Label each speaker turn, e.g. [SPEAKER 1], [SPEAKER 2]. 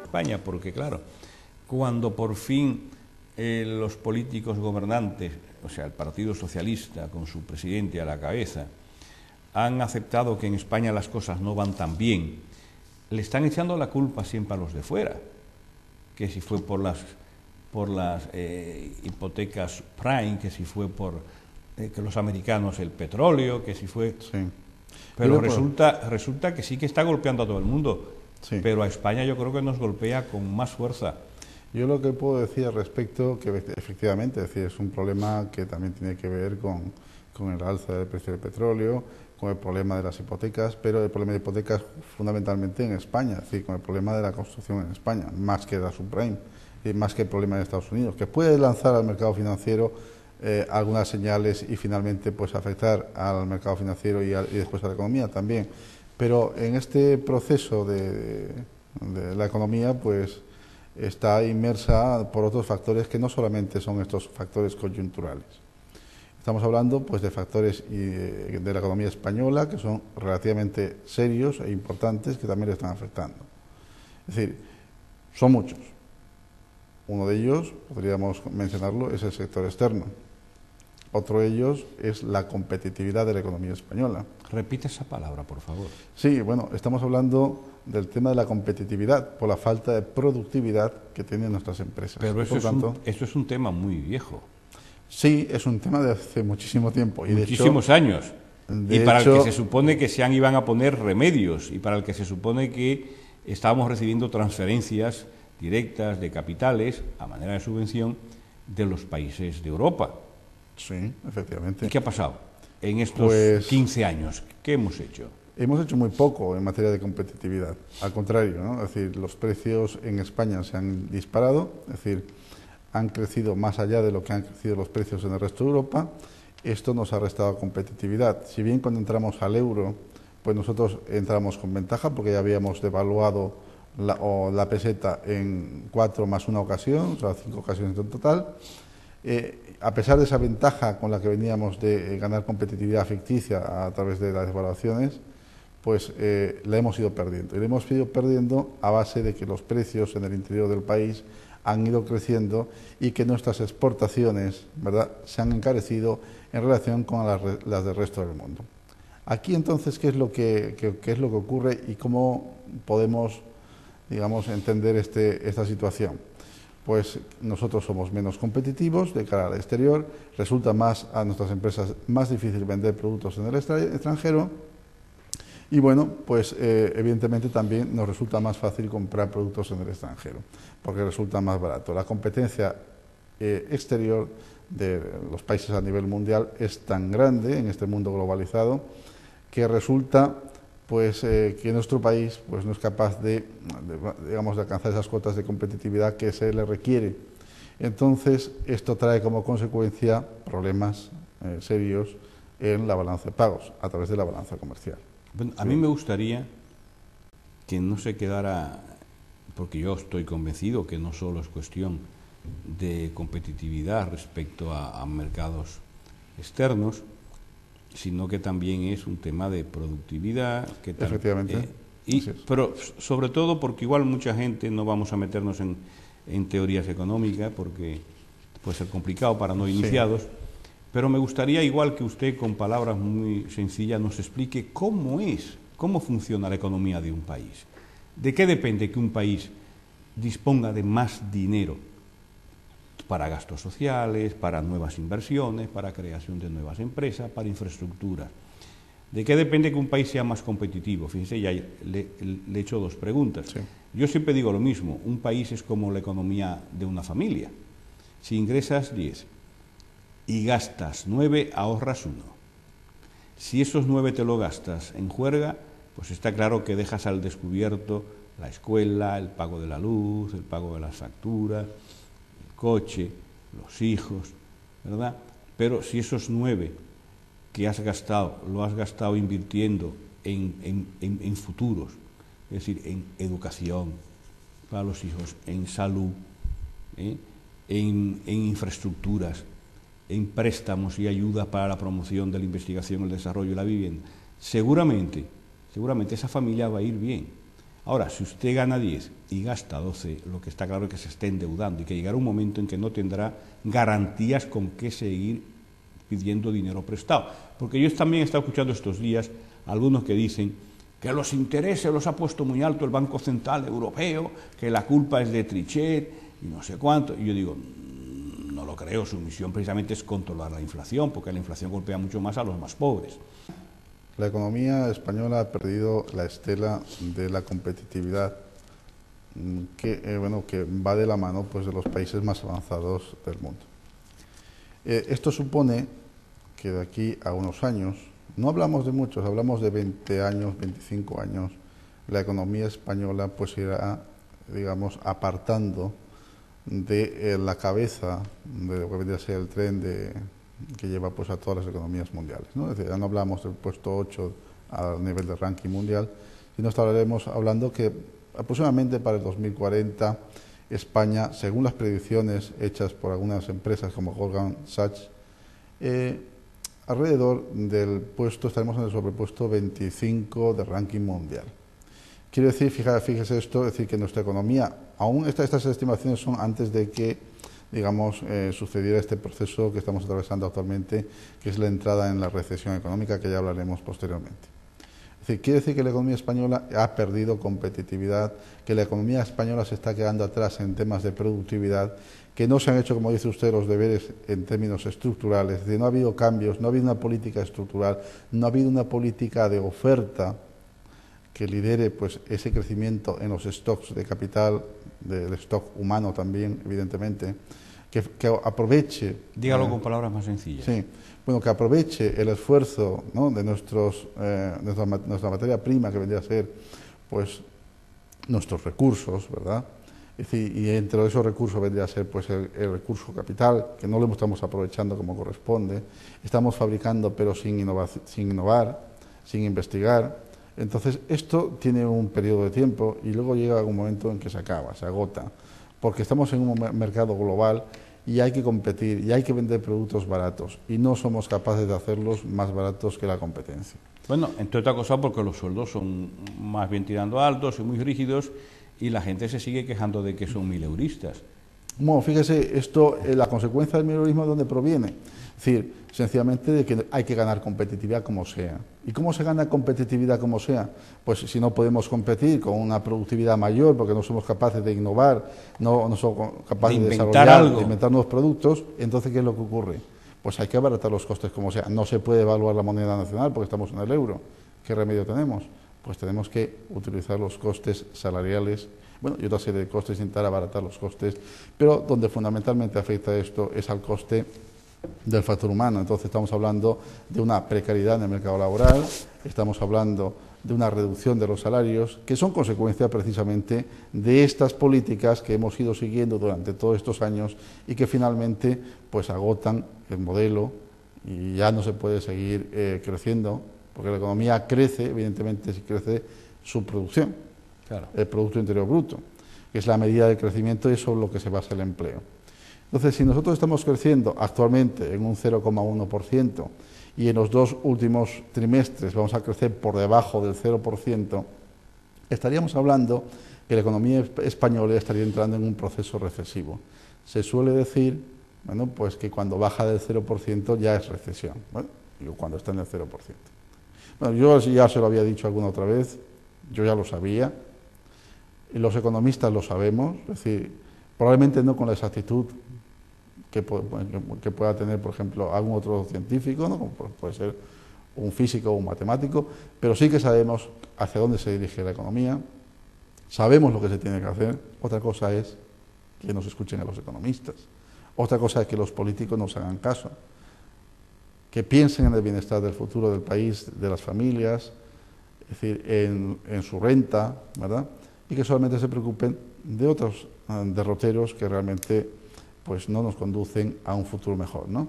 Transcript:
[SPEAKER 1] España, porque claro, cuando por fin los políticos gobernantes, o sea, el Partido Socialista con su presidente a la cabeza, han aceptado que en España las cosas no van tan bien, le están echando la culpa siempre a los de fuera, que si fue por las hipotecas prime, que si fue por que los americanos el petróleo, que si fue...
[SPEAKER 2] Sí.
[SPEAKER 1] Pero resulta que sí que está golpeando a todo el mundo,
[SPEAKER 2] sí.
[SPEAKER 1] Pero a España yo creo que nos golpea con más fuerza.
[SPEAKER 2] Yo lo que puedo decir al respecto, que efectivamente, es decir, es un problema que también tiene que ver con el alza del precio del petróleo, con el problema de las hipotecas, pero el problema de hipotecas fundamentalmente en España, es decir, con el problema de la construcción en España, más que la subprime, y más que el problema de Estados Unidos, que puede lanzar al mercado financiero algunas señales y finalmente pues afectar al mercado financiero y después a la economía también. Pero en este proceso de la economía pues está inmersa por otros factores que no solamente son estos factores coyunturales. Estamos hablando pues de factores de la economía española que son relativamente serios e importantes que también le están afectando. Es decir, son muchos. Uno de ellos, podríamos mencionarlo, es el sector externo. Otro de ellos es la competitividad de la economía española.
[SPEAKER 1] Repite esa palabra, por favor.
[SPEAKER 2] Sí, bueno, estamos hablando del tema de la competitividad por la falta de productividad que tienen nuestras empresas.
[SPEAKER 1] Pero eso es un tema muy viejo.
[SPEAKER 2] Sí, es un tema de hace muchísimo tiempo. Y
[SPEAKER 1] muchísimos años. Y para el que se supone que iban a poner remedios y para el que se supone que estábamos recibiendo transferencias directas de capitales a manera de subvención de los países de Europa.
[SPEAKER 2] Sí, efectivamente.
[SPEAKER 1] ¿Y qué ha pasado en estos 15 años? ¿Qué hemos hecho?
[SPEAKER 2] Hemos hecho muy poco en materia de competitividad. Al contrario, ¿no? Es decir, los precios en España se han disparado, es decir, han crecido más allá de lo que han crecido los precios en el resto de Europa. Esto nos ha restado competitividad. Si bien cuando entramos al euro, pues nosotros entramos con ventaja porque ya habíamos devaluado la peseta en 4 más una ocasión, o sea, 5 ocasiones en total. A pesar de esa ventaja con la que veníamos de ganar competitividad ficticia a través de las devaluaciones, pues la hemos ido perdiendo. Y la hemos ido perdiendo a base de que los precios en el interior del país han ido creciendo y que nuestras exportaciones, ¿verdad?, se han encarecido en relación con las del resto del mundo. Aquí entonces, ¿qué es lo que ocurre y cómo podemos, digamos, entender esta situación? Pues nosotros somos menos competitivos de cara al exterior, resulta a nuestras empresas más difícil vender productos en el extranjero y bueno, pues evidentemente también nos resulta más fácil comprar productos en el extranjero porque resulta más barato. La competencia exterior de los países a nivel mundial es tan grande en este mundo globalizado que resulta pues que nuestro país pues no es capaz de alcanzar esas cuotas de competitividad que se le requiere. Entonces, esto trae como consecuencia problemas serios en la balanza de pagos, a través de la balanza comercial.
[SPEAKER 1] Bueno, a mí me gustaría que no se quedara, porque yo estoy convencido que no solo es cuestión de competitividad respecto a mercados externos, sino que también es un tema de productividad.
[SPEAKER 2] Efectivamente.
[SPEAKER 1] Pero sobre todo porque igual mucha gente, no vamos a meternos en teorías económicas porque puede ser complicado para no iniciados, pero me gustaría igual que usted con palabras muy sencillas nos explique cómo funciona la economía de un país. ¿De qué depende que un país disponga de más dinero para gastos sociales, para nuevas inversiones, para creación de nuevas empresas, para infraestructuras? ¿De qué depende que un país sea más competitivo? Fíjese, ya le he hecho 2 preguntas.
[SPEAKER 2] Sí.
[SPEAKER 1] Yo siempre digo lo mismo, un país es como la economía de una familia. Si ingresas 10 y gastas 9, ahorras 1. Si esos 9 te lo gastas en juerga, pues está claro que dejas al descubierto la escuela, el pago de la luz, el pago de las facturas, coche, los hijos, ¿verdad? Pero si esos 9 que has gastado, lo has gastado invirtiendo en futuros, es decir, en educación para los hijos, en salud, en infraestructuras, en préstamos y ayudas para la promoción de la investigación, el desarrollo y la vivienda, seguramente esa familia va a ir bien. Ahora, si usted gana 10 y gasta 12, lo que está claro es que se está endeudando y que llegará un momento en que no tendrá garantías con qué seguir pidiendo dinero prestado. Porque yo también he estado escuchando estos días algunos que dicen que los intereses los ha puesto muy alto el Banco Central Europeo, que la culpa es de Trichet y no sé cuánto. Y yo digo, no lo creo, su misión precisamente es controlar la inflación, porque la inflación golpea mucho más a los más pobres.
[SPEAKER 2] La economía española ha perdido la estela de la competitividad que va de la mano pues, de los países más avanzados del mundo. Esto supone que de aquí a unos años, no hablamos de muchos, hablamos de 20 años, 25 años, la economía española pues irá, digamos, apartando de la cabeza de lo que vendría a ser el tren que lleva pues a todas las economías mundiales, ¿no? Es decir, ya no hablamos del puesto 8 a nivel de ranking mundial, sino estaremos hablando que aproximadamente para el 2040 España, según las predicciones hechas por algunas empresas como Goldman Sachs, alrededor del puesto, estaremos en el sobrepuesto 25 del ranking mundial. Quiero decir, fíjese esto, es decir, que nuestra economía, aún estas estimaciones son antes de que, digamos, sucediera este proceso que estamos atravesando actualmente, que es la entrada en la recesión económica, que ya hablaremos posteriormente. Es decir, quiere decir que la economía española ha perdido competitividad, que la economía española se está quedando atrás en temas de productividad, que no se han hecho, como dice usted, los deberes en términos estructurales, es decir, no ha habido cambios, no ha habido una política estructural, no ha habido una política de oferta que lidere pues ese crecimiento en los stocks de capital, del stock humano también, evidentemente, que aproveche...
[SPEAKER 1] Dígalo con palabras más sencillas.
[SPEAKER 2] Sí, bueno, que aproveche el esfuerzo, ¿no?, de nuestra materia prima, que vendría a ser pues nuestros recursos, ¿verdad? Es decir, y entre esos recursos vendría a ser pues el recurso capital, que no lo estamos aprovechando como corresponde, estamos fabricando pero sin innovar, sin investigar. Entonces, esto tiene un periodo de tiempo y luego llega un momento en que se acaba, se agota, porque estamos en un mercado global y hay que competir y hay que vender productos baratos y no somos capaces de hacerlos más baratos que la competencia.
[SPEAKER 1] Bueno, entre otras cosas porque los sueldos son más bien tirando altos y muy rígidos y la gente se sigue quejando de que son mileuristas.
[SPEAKER 2] Bueno, fíjese, la consecuencia del mileurismo, ¿de dónde proviene? Es decir, sencillamente de que hay que ganar competitividad como sea. ¿Y cómo se gana competitividad como sea? Pues si no podemos competir con una productividad mayor porque no somos capaces de innovar, no somos capaces de desarrollar, de inventar nuevos productos, entonces ¿qué es lo que ocurre? Pues hay que abaratar los costes como sea. No se puede evaluar la moneda nacional porque estamos en el euro. ¿Qué remedio tenemos? Pues tenemos que utilizar los costes salariales, bueno, y otra serie de costes, intentar abaratar los costes, pero donde fundamentalmente afecta esto es al coste del factor humano. Entonces estamos hablando de una precariedad en el mercado laboral, estamos hablando de una reducción de los salarios, que son consecuencia precisamente de estas políticas que hemos ido siguiendo durante todos estos años y que finalmente pues agotan el modelo y ya no se puede seguir creciendo, porque la economía crece, evidentemente, si crece su producción, claro, el Producto Interior Bruto, que es la medida de crecimiento y eso es lo que se basa el empleo. Entonces, si nosotros estamos creciendo actualmente en un 0,1% y en los 2 últimos trimestres vamos a crecer por debajo del 0%, estaríamos hablando que la economía española estaría entrando en un proceso recesivo. Se suele decir, bueno, pues que cuando baja del 0% ya es recesión, bueno, digo, cuando está en el 0%. Bueno, yo ya se lo había dicho alguna otra vez, yo ya lo sabía, y los economistas lo sabemos, es decir, probablemente no con la exactitud que pueda tener, por ejemplo, algún otro científico, ¿no?, como puede ser un físico o un matemático, pero sí que sabemos hacia dónde se dirige la economía, sabemos lo que se tiene que hacer. Otra cosa es que nos escuchen a los economistas, otra cosa es que los políticos nos hagan caso, que piensen en el bienestar del futuro del país, de las familias, es decir, en su renta, ¿verdad?, y que solamente se preocupen de otros derroteros que realmente pues no nos conducen a un futuro mejor, ¿no?